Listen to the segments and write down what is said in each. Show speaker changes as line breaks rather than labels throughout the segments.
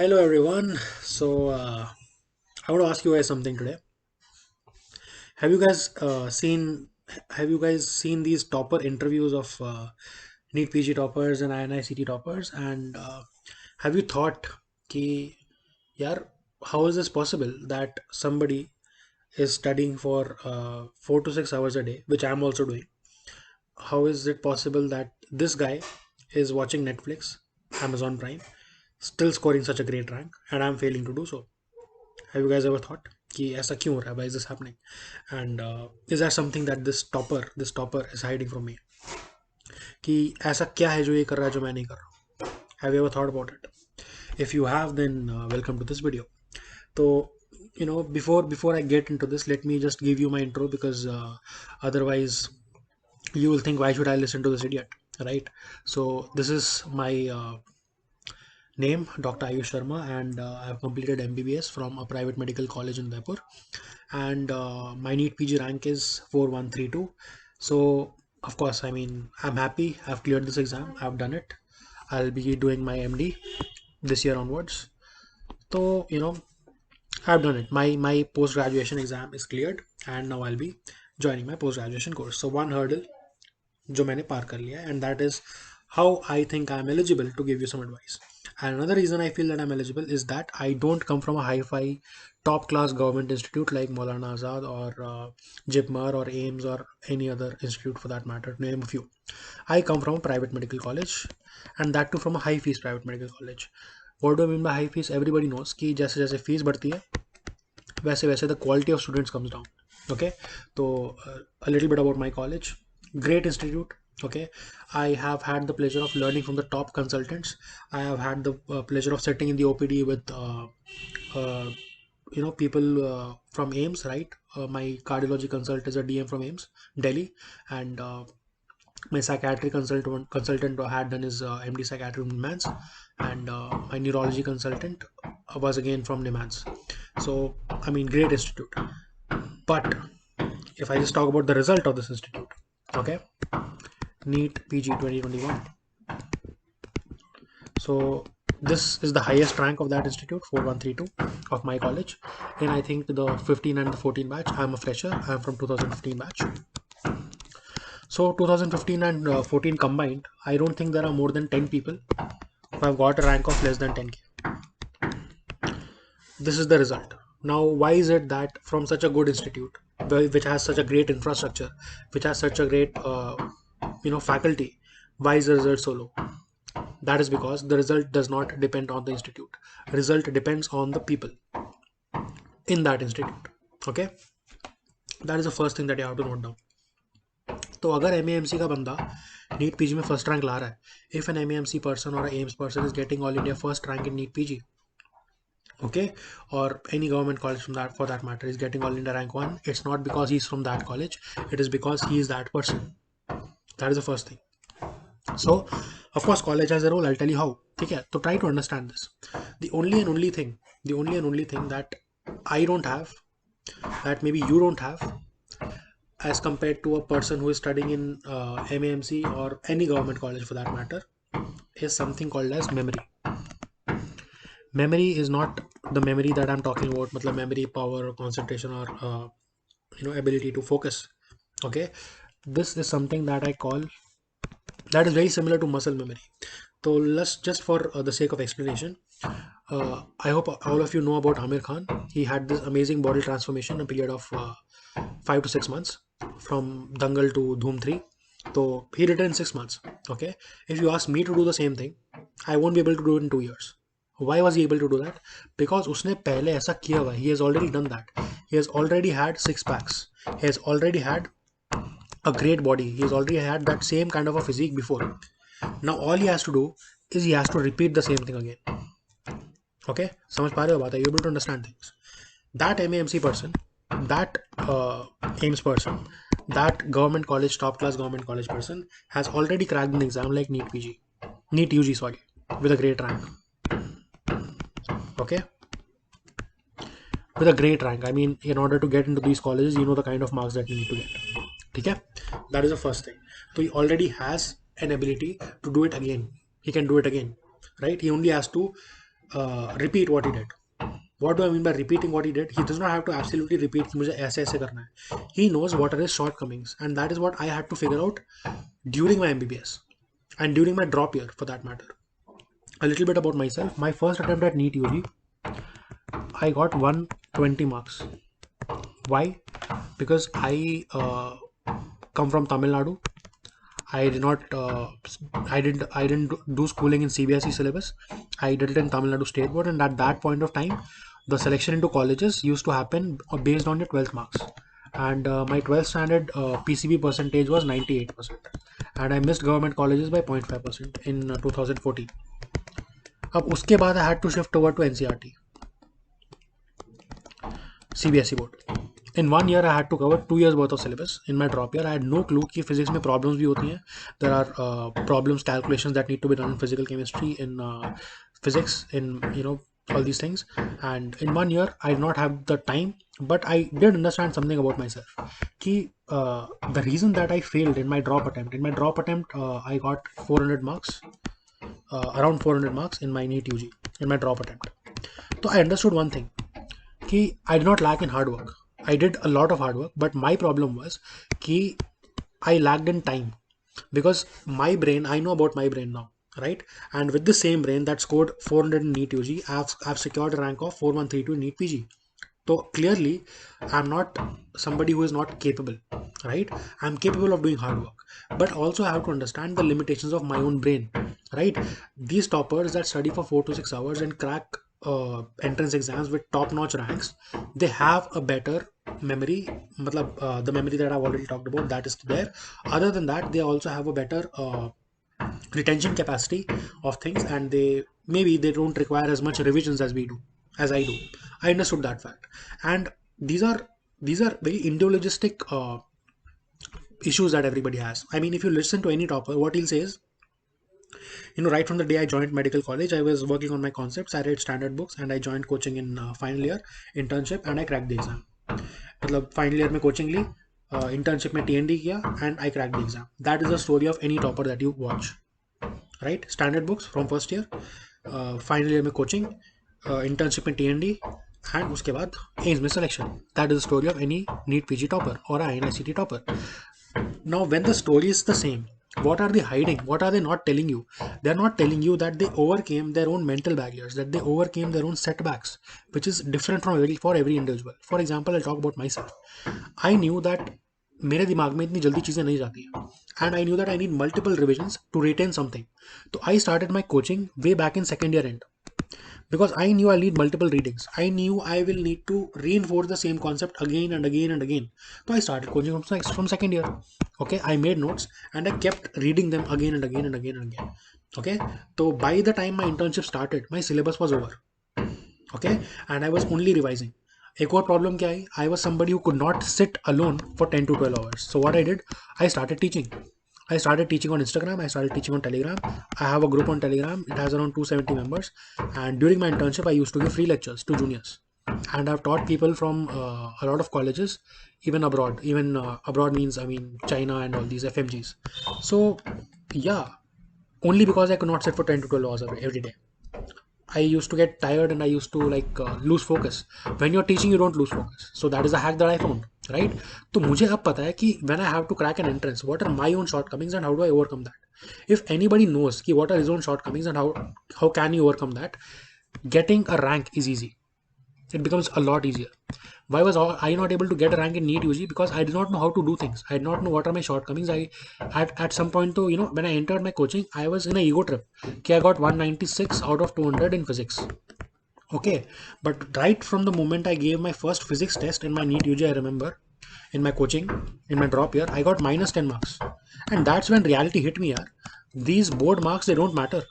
Hello everyone. I want to ask you guys something today. Have you guys seen Have you guys seen these topper interviews of NEETPG toppers and INICET toppers? And have you thought, ki, yaar, how is this possible that somebody is studying for 4 to 6 hours a day, which I'm also doing? How is it possible that this guy is watching Netflix, Amazon Prime, still scoring such a great rank, and I'm failing to do so? Have you guys ever thought कि ऐसा क्यों हो रहा है? Why is this happening? And is there something that this topper is hiding from me? कि ऐसा क्या है जो ये कर रहा है जो मैं नहीं कर रहा हूँ? Have you ever thought about it? If you have, then welcome to this video. So, before I get into this, let me just give you my intro because otherwise you will think, why should I listen to this idiot, right? So this is my name, Dr. Ayush Sharma, and I have completed MBBS from a private medical college in Jaipur, and my NEET PG rank is 4132. So of course, I mean, I'm happy I've cleared this exam. I've done it. I'll be doing my MD this year onwards. So I've done it. My post graduation exam is cleared, and now I'll be joining my post graduation course. So one hurdle जो मैंने पार कर लिया है, and that is how I think I'm eligible to give you some advice. And another reason I feel that I'm eligible is that I don't come from a hi-fi top class government institute like Maulana Azad or JIPMER or AIMS or any other institute for that matter, to name a few. I come from a private medical college, and that too from a high fees private medical college. What do I mean by high fees? Everybody knows कि जैसे जैसे fees बढ़ती है वैसे वैसे the quality of students comes down. Okay, so a little bit about my college. Great institute. Okay, I have had the pleasure of learning from the top consultants. I have had the pleasure of sitting in the OPD with uh, people from AIMS, right? My cardiology consult is a DM from AIMS Delhi, and my psychiatry consultant had done his MD psychiatry from NIMANS, and my neurology consultant was again from NIMANS. So I mean, great institute. But if I just talk about the result of this institute, okay, NEET PG 2021. So this is the highest rank of that institute, 4132 of my college. And I think the 15 and the 14 batch, I'm a fresher. I'm from 2015 batch. So 2015 and 14 combined, I don't think there are more than 10 people who have got a rank of less than 10k. This is the result. Now, why is it that from such a good institute, which has such a great infrastructure, which has such a great faculty, why is the result so low? That is because the result does not depend on the institute. Result depends on the people in that institute. Okay, that is the first thing that you have to note down. तो अगर MAMC का बंदा NEET PG में first rank ला रहा है, if an MAMC person or a AIMS person is getting all India first rank in NEET PG, okay, or any government college from that for that matter is getting all India rank 1, it's not because he's from that college, it is because he is that person. That is the first thing. So of course college has a role. I'll tell you how. Okay, so try to understand this. The only and only thing that I don't have, that maybe you don't have, as compared to a person who is studying in MAMC or any government college for that matter, is something called as memory. Memory is not the memory that I'm talking about, matlab memory power or concentration or ability to focus. Okay, this is something that I call, that is very similar to muscle memory. So let's just for the sake of explanation, I hope all of you know about Amir Khan. He had this amazing body transformation in a period of 5 to 6 months from Dangal to Dhoom 3. So he did it in 6 months. Okay, if you ask me to do the same thing, I won't be able to do it in 2 years. Why was he able to do that? Because उसने पहले ऐसा किया हुआ. He has already done that. He has already had 6 packs. He has already had a great body. He has already had that same kind of a physique before. Now all he has to do is he has to repeat the same thing again. Okay, समझ पा रहे हो बात? Are you able to understand things? That MAMC person, that AIMS person, that government college, top class government college person has already cracked an exam like NEET PG, NEET UG, sorry, with a great rank. Okay, with a great rank. I mean, in order to get into these colleges, you know the kind of marks that you need to get. Okay, that is the first thing. So he already has an ability to do it again. He can do it again, right? He only has to repeat what he did. What do I mean by repeating what he did? He does not have to absolutely repeat कि मुझे ऐसे ऐसे करना है. He knows what are his shortcomings, and that is what I had to figure out during my MBBS and during my drop year, for that matter. A little bit about myself. My first attempt at NEET UG, I got 120 marks. Why? Because I come from Tamil Nadu. I did not. I didn't do schooling in CBSE syllabus. I did it in Tamil Nadu State Board, and at that point of time, the selection into colleges used to happen based on your 12th marks. And my 12th standard PCB percentage was 98%, and I missed government colleges by 0.5% in 2014. अब उसके बाद I had to shift over to NCRT, CBSE board. In 1 year, I had to cover 2 years worth of syllabus. In my drop year, I had no clue कि physics में problems भी होती हैं. There are problems, calculations that need to be done in physical chemistry, in physics, in all these things. And in 1 year, I did not have the time, but I did understand something about myself. कि the reason that I failed in my drop attempt, I got 400 marks, around 400 marks in my NEET UG, in my drop attempt. So I understood one thing. I did not lack in hard work. I did a lot of hard work, but my problem was कि I lacked in time, because my brain, I know about my brain now, right? And with the same brain that scored 400 in NEET UG, I've secured a rank of 4132 in NEET PG. So clearly, I'm not somebody who is not capable, right? I'm capable of doing hard work, but also I have to understand the limitations of my own brain, right? These toppers that study for 4 to 6 hours and crack entrance exams with top-notch ranks, they have a better memory. The memory that I've already talked about, that is there. Other than that, they also have a better retention capacity of things, and they don't require as much revisions as I do. I understood that fact, and these are very individualistic issues that everybody has. I mean, if you listen to any topper, what he'll say is, right from the day I joined medical college, I was working on my concepts. I read standard books, and I joined coaching in final year internship, and I cracked the exam. मतलब final year में coaching ली, internship में TND किया, and I crack the exam. That is the story of any topper that you watch, right? Standard books from first year, final year में coaching, internship में TND, and उसके बाद एम्स में selection. That is the story of any NEET PG topper और INICET topper. Now, when the story is the same, what are they hiding? What are they not telling you? They're not telling you that they overcame their own mental barriers, that they overcame their own setbacks, which is different for every individual. For example, I'll talk about myself. I knew that मेरे दिमाग में इतनी जल्दी चीज़ें नहीं जाती हैं, and I knew that I need multiple revisions to retain something. So I started my coaching way back in second year end, because I knew I'll need multiple readings. I knew I will need to reinforce the same concept again and again and again. So I started coaching from second year. Okay, I made notes and I kept reading them again and again and again and again. Okay, so by the time my internship started, my syllabus was over. Okay, and I was only revising. एक और problem क्या आई? I was somebody who could not sit alone for 10 to 12 hours. So what I did, I started teaching. I started teaching on Instagram. I started teaching on Telegram. I have a group on Telegram. It has around 270 members. And during my internship, I used to give free lectures to juniors. And I've taught people from a lot of colleges, even abroad. Even abroad means, I mean, China and all these FMGs. So, yeah, only because I could not sit for 10 to 12 hours every day. I used to get tired, and I used to lose focus. When you're teaching, you don't lose focus. So that is a hack that I found, right? तो मुझे अब पता है कि when I have to crack an entrance, what are my own shortcomings and how do I overcome that? If anybody knows कि what are his own shortcomings and how can you overcome that, getting a rank is easy. It becomes a lot easier. Why was I not able to get a rank in NEET UG? Because I did not know how to do things. I did not know what are my shortcomings. I at some point though, when I entered my coaching, I was in a ego trip. I got 196 out of 200 in physics. Okay, but right from the moment I gave my first physics test in my NEET UG, I remember in my coaching, in my drop year, I got minus 10 marks. And that's when reality hit me. These board marks, they don't matter.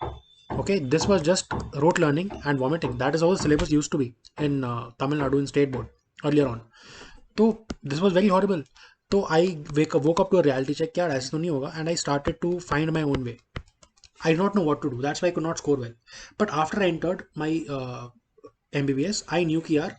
Okay, this was just rote learning and vomiting. That is how the syllabus used to be in Tamil Nadu in state board earlier on. So this was very horrible. So I woke up to a reality check, यार ऐसे तो नहीं होगा, and I started to find my own way. I did not know what to do. That's why I could not score well. But after I entered my MBBS, I knew कि यार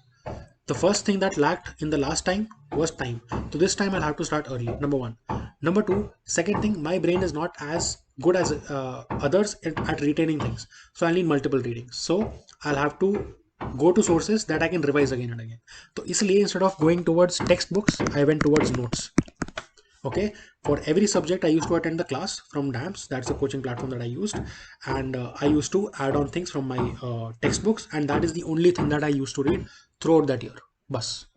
the first thing that lacked in the last time was time. So this time I'll have to start early. Number one. Number two, second thing, my brain is not as good as others at retaining things. So I'll need multiple readings. So I'll have to go to sources that I can revise again and again. So इसलिए instead of going towards textbooks, I went towards notes. Okay, for every subject I used to attend the class from DAMS. That's a coaching platform that I used, and I used to add on things from my textbooks, and that is the only thing that I used to read throughout that year. Bus.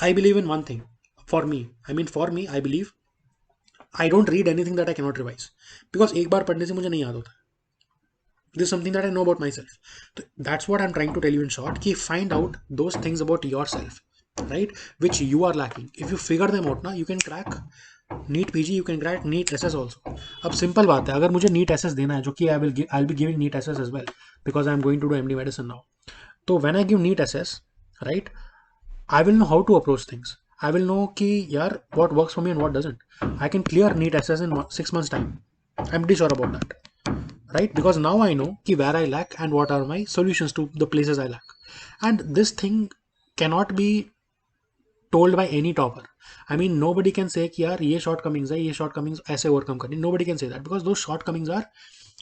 I believe in one thing. For me, I believe I don't read anything that I cannot revise, because एक बार पढ़ने से मुझे नहीं याद होता. This is something that I know about myself. So that's what I'm trying to tell you in short. Ki find out those things about yourself, right? Which you are lacking. If you figure them out, ना, you can crack NEET PG, you can crack NEET SS also. अब simple बात है, अगर मुझे NEET SS देना है, जो कि I'll be giving NEET SS as well, because I'm going to do MD medicine now. So when I give NEET SS, right, I will know how to approach things. I will know कि यार what works for me and what doesn't. I can clear NEET SS in 6 months time. I'm pretty sure about that, right? Because now I know ki where I lack and what are my solutions to the places I lack. And this thing cannot be told by any topper. I mean, nobody can say कि यार ये shortcomings है, ये shortcomings ऐसे overcome करनी. Nobody can say that, because those shortcomings are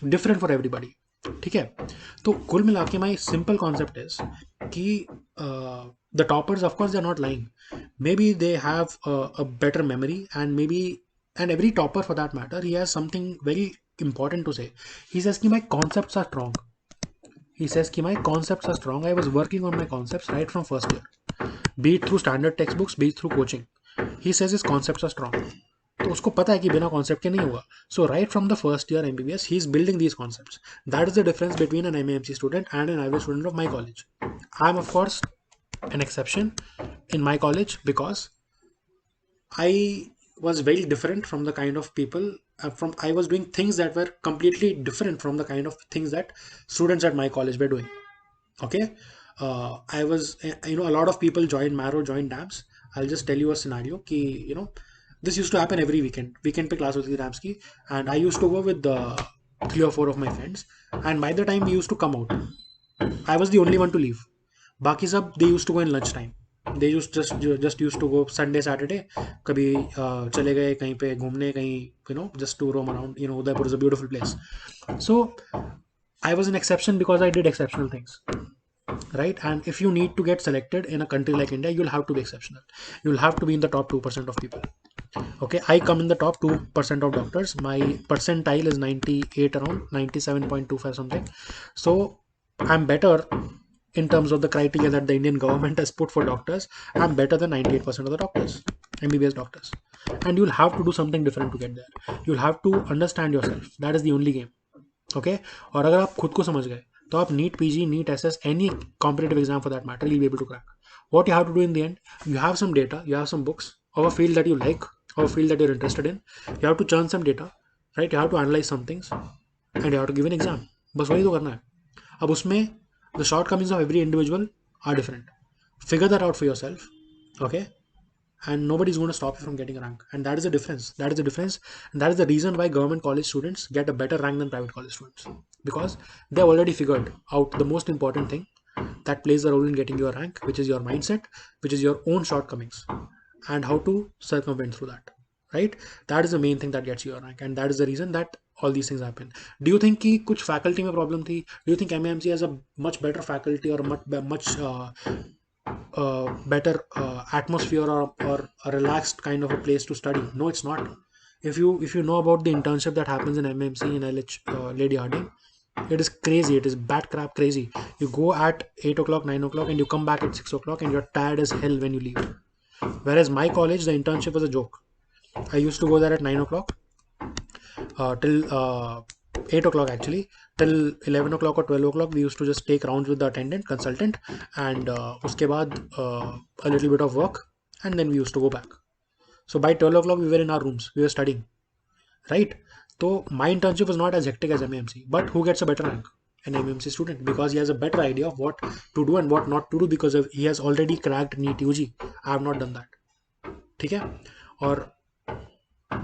different for everybody. ठीक है. तो कुल मिला के my simple concept is कि the toppers, of course, they are not lying. Maybe they have a better memory, and every topper for that matter, he has something very important to say. He says कि my concepts are strong. I was working on my concepts right from first year, be it through standard textbooks, be it through coaching. He says his concepts are strong. तो उसको पता है कि बिना concept के नहीं होगा. So right from the first year MBBS he is building these concepts. That is the difference between an MAMC student and an average student of my college. I am of course an exception in my college, because I was very different from the kind of people I was doing things that were completely different from the kind of things that students at my college were doing. Okay. I was, a lot of people joined Marrow, joined DAMS. I'll just tell you a scenario ki, this used to happen every weekend pe class hoti thi DAMS ki, and I used to go with 3 or 4 of my friends, and by the time we used to come out, I was the only one to leave. बाकी सब they use to go in lunch time. They just use to go Sunday Saturday, कभी चले गए कहीं पे घूमने, कहीं just to roam around. Udaipur is a beautiful place. So I was an exception because I did exceptional things, right? And if you need to get selected in a country like India, you'll have to be exceptional. You'll have to be in the top 2% of people. Okay, I come in the top 2% of doctors. My percentile is 98, around 97.25 something. So I'm better in terms of the criteria that the Indian government has put for doctors. I'm better than 98% of the doctors, MBBS doctors. And you'll have to do something different to get there. You'll have to understand yourself. That is the only game. Okay. और अगर आप खुद को समझ गए, तो आप NEET PG, NEET SS, any competitive exam for that matter, you'll be able to crack. What you have to do in the end, you have some data, you have some books of a field that you like, of a field that you're interested in. You have to churn some data, right? You have to analyze some things, and you have to give an exam. बस वही तो करना है. अब उसमें the shortcomings of every individual are different. Figure that out for yourself. Okay. And nobody's going to stop you from getting a rank. And that is the difference. And that is the reason why government college students get a better rank than private college students, because they have already figured out the most important thing that plays a role in getting your rank, which is your mindset, which is your own shortcomings, and how to circumvent through that, right? That is the main thing that gets you your rank, and that is the reason that all these things happen. Do you think कि कुछ faculty में problem थी? Do you think MAMC has a much better faculty or much better atmosphere, or a relaxed kind of a place to study? No, it's not. If you know about the internship that happens in MMC in LH, Lady Harding, it is crazy. It is bat crap crazy. You go at 8 o'clock, 9 o'clock, and you come back at 6 o'clock, and you're tired as hell when you leave. Whereas my college, the internship was a joke. I used to go there at 9 o'clock till 8 o'clock actually, till 11 o'clock or 12 o'clock. We used to just take rounds with the attendant consultant, and uske baad a little bit of work, and then we used to go back. So by 12 o'clock we were in our rooms, we were studying, right? So my internship was not as hectic as MMC, but who gets a better rank? An MMC student, because he has a better idea of what to do and what not to do, because he has already cracked NEET UG. I have not done that. ठीक है? और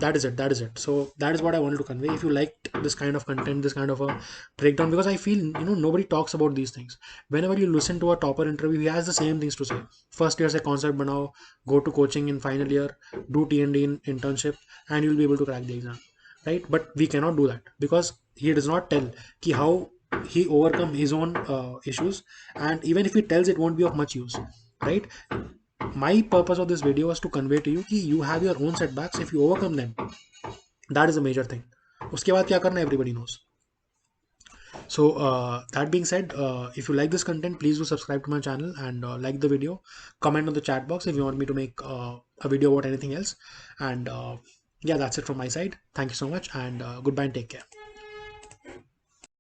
that is it. So that is what I wanted to convey. If you liked this kind of content, this kind of a breakdown, because I feel nobody talks about these things. Whenever you listen to a topper interview, he has the same things to say. First year se concept banao, go to coaching in final year, do T&D in internship, and you'll be able to crack the exam. right? But we cannot do that because he does not tell ki how he overcome his own issues, and even if he tells, it won't be of much use, right? My purpose of this video was to convey to you कि you have your own setbacks. If you overcome them, that is a major thing. उसके बाद क्या करना, everybody knows. So that being said, if you like this content, please do subscribe to my channel and like the video. Comment on the chat box if you want me to make a video about anything else. And yeah, that's it from my side. Thank you so much, and goodbye and take care.